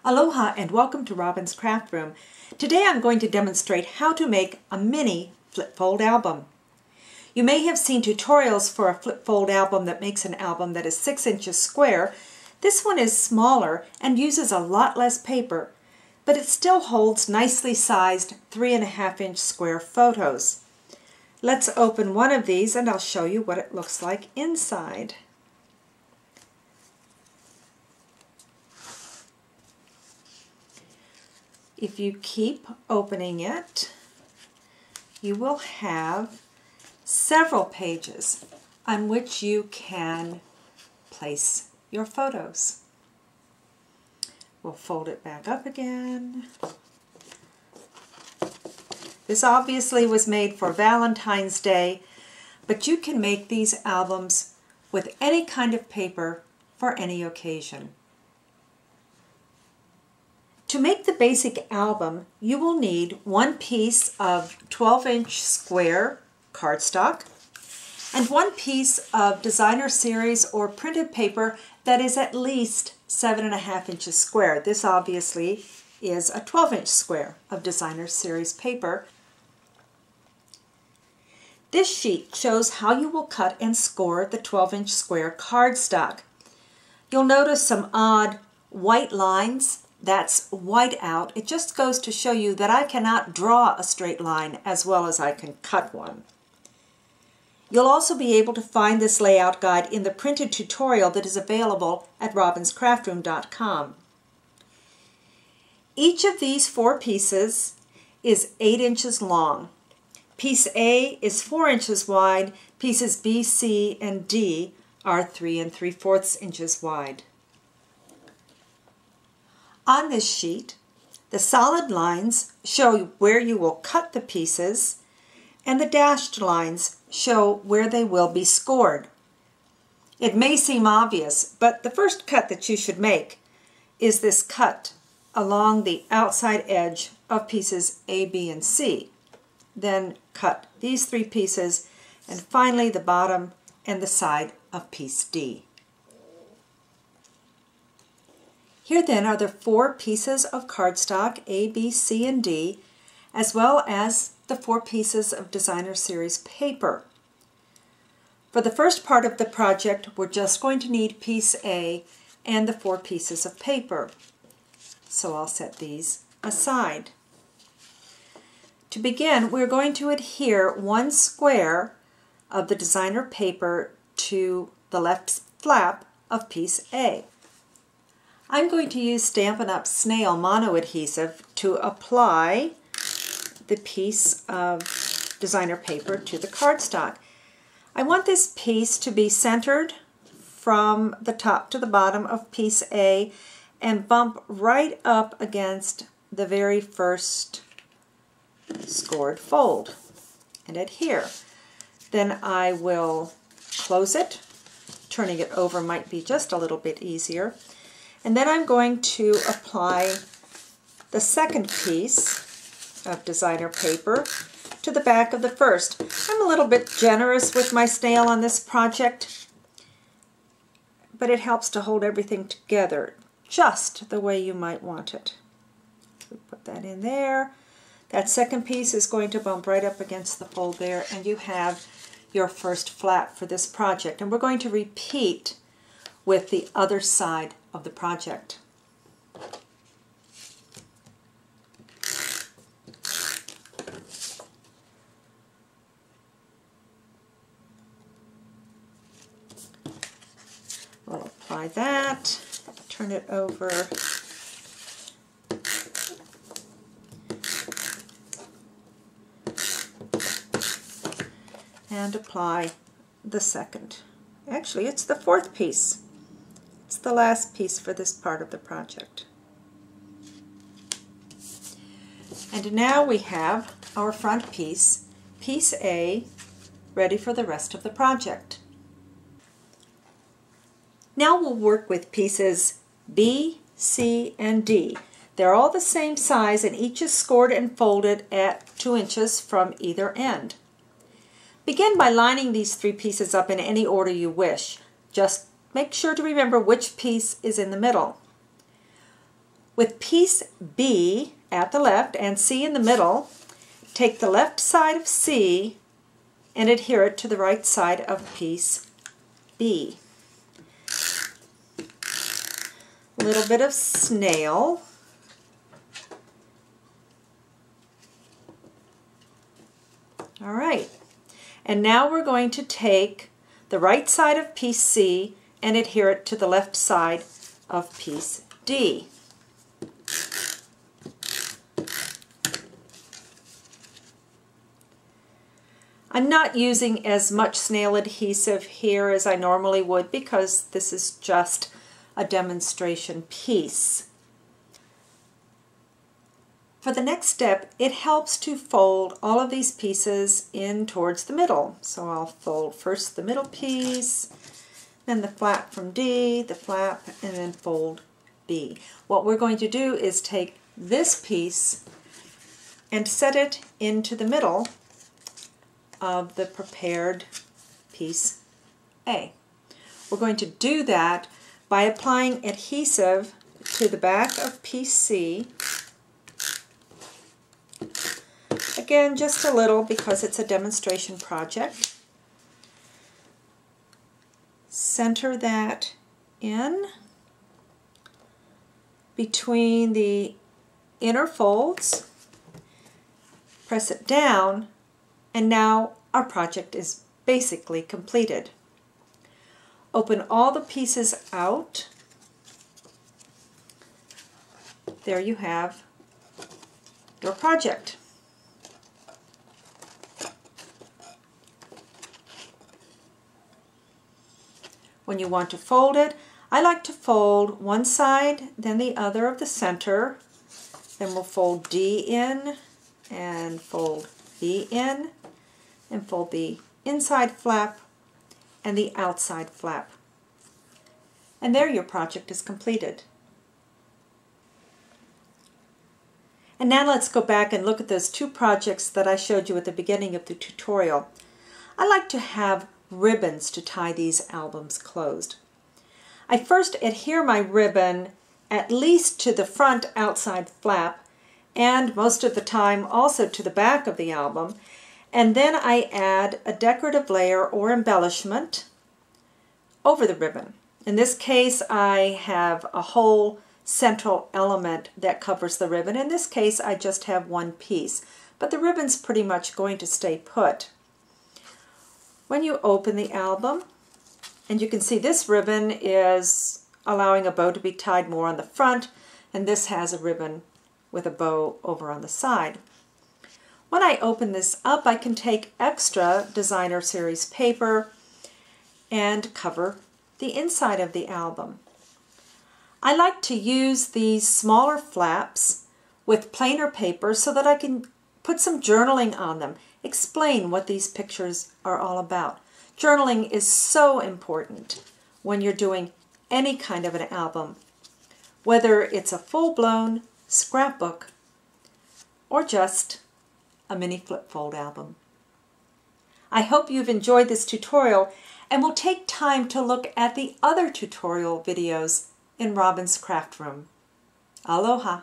Aloha and welcome to Robin's Craft Room. Today I'm going to demonstrate how to make a mini flip fold album. You may have seen tutorials for a flip fold album that makes an album that is 6 inches square. This one is smaller and uses a lot less paper, but it still holds nicely sized 3.5 inch square photos. Let's open one of these and I'll show you what it looks like inside. If you keep opening it, you will have several pages on which you can place your photos. We'll fold it back up again. This obviously was made for Valentine's Day, but you can make these albums with any kind of paper for any occasion. To make the basic album, you will need one piece of 12-inch square cardstock and one piece of designer series or printed paper that is at least 7.5 inches square. This obviously is a 12-inch square of designer series paper. This sheet shows how you will cut and score the 12-inch square cardstock. You'll notice some odd white lines. That's white out. It just goes to show you that I cannot draw a straight line as well as I can cut one. You'll also be able to find this layout guide in the printed tutorial that is available at robinscraftroom.com. Each of these 4 pieces is 8 inches long. Piece A is 4 inches wide. Pieces B, C, and D are 3 3/4 inches wide. On this sheet, the solid lines show where you will cut the pieces, and the dashed lines show where they will be scored. It may seem obvious, but the first cut that you should make is this cut along the outside edge of pieces A, B, and C. Then cut these 3 pieces, and finally the bottom and the side of piece D. Here then are the 4 pieces of cardstock, A, B, C, and D, as well as the 4 pieces of designer series paper. For the first part of the project, we're just going to need piece A and the 4 pieces of paper. So I'll set these aside. To begin, we're going to adhere 1 square of the designer paper to the left flap of piece A. I'm going to use Stampin' Up Snail Mono Adhesive to apply the piece of designer paper to the cardstock. I want this piece to be centered from the top to the bottom of piece A and bump right up against the very first scored fold and adhere. Then I will close it. Turning it over might be just a little bit easier. And then I'm going to apply the second piece of designer paper to the back of the first. I'm a little bit generous with my snail on this project, but it helps to hold everything together just the way you might want it. So put that in there. That second piece is going to bump right up against the fold there, and you have your first flap for this project. And we're going to repeat with the other side of the project. We'll apply that, turn it over, and apply the second. Actually, it's the 4th piece. It's the last piece for this part of the project. And now we have our front piece, piece A, ready for the rest of the project. Now we'll work with pieces B, C, and D. They're all the same size and each is scored and folded at 2 inches from either end. Begin by lining these 3 pieces up in any order you wish. Just make sure to remember which piece is in the middle. With piece B at the left and C in the middle, take the left side of C and adhere it to the right side of piece B. A little bit of snail. All right, and now we're going to take the right side of piece C and adhere it to the left side of piece D. I'm not using as much snail adhesive here as I normally would because this is just a demonstration piece. For the next step, it helps to fold all of these pieces in towards the middle. So I'll fold first the middle piece, then the flap from D, the flap, and then fold B. What we're going to do is take this piece and set it into the middle of the prepared piece A. We're going to do that by applying adhesive to the back of piece C. Again, just a little because it's a demonstration project. Center that in between the inner folds, press it down, and now our project is basically completed. Open all the pieces out. There you have your project. When you want to fold it, I like to fold one side, then the other of the center. Then we'll fold D in and fold B in and fold the inside flap and the outside flap. And there your project is completed. And now let's go back and look at those two projects that I showed you at the beginning of the tutorial. I like to have ribbons to tie these albums closed. I first adhere my ribbon at least to the front outside flap and most of the time also to the back of the album, and then I add a decorative layer or embellishment over the ribbon. In this case I have a whole central element that covers the ribbon. In this case I just have one piece, but the ribbon's pretty much going to stay put. When you open the album, and you can see this ribbon is allowing a bow to be tied more on the front, and this has a ribbon with a bow over on the side. When I open this up, I can take extra designer series paper and cover the inside of the album. I like to use these smaller flaps with plainer paper so that I can put some journaling on them, explain what these pictures are all about. Journaling is so important when you're doing any kind of an album, whether it's a full-blown scrapbook or just a mini flip fold album. I hope you've enjoyed this tutorial and will take time to look at the other tutorial videos in Robin's Craft Room. Aloha!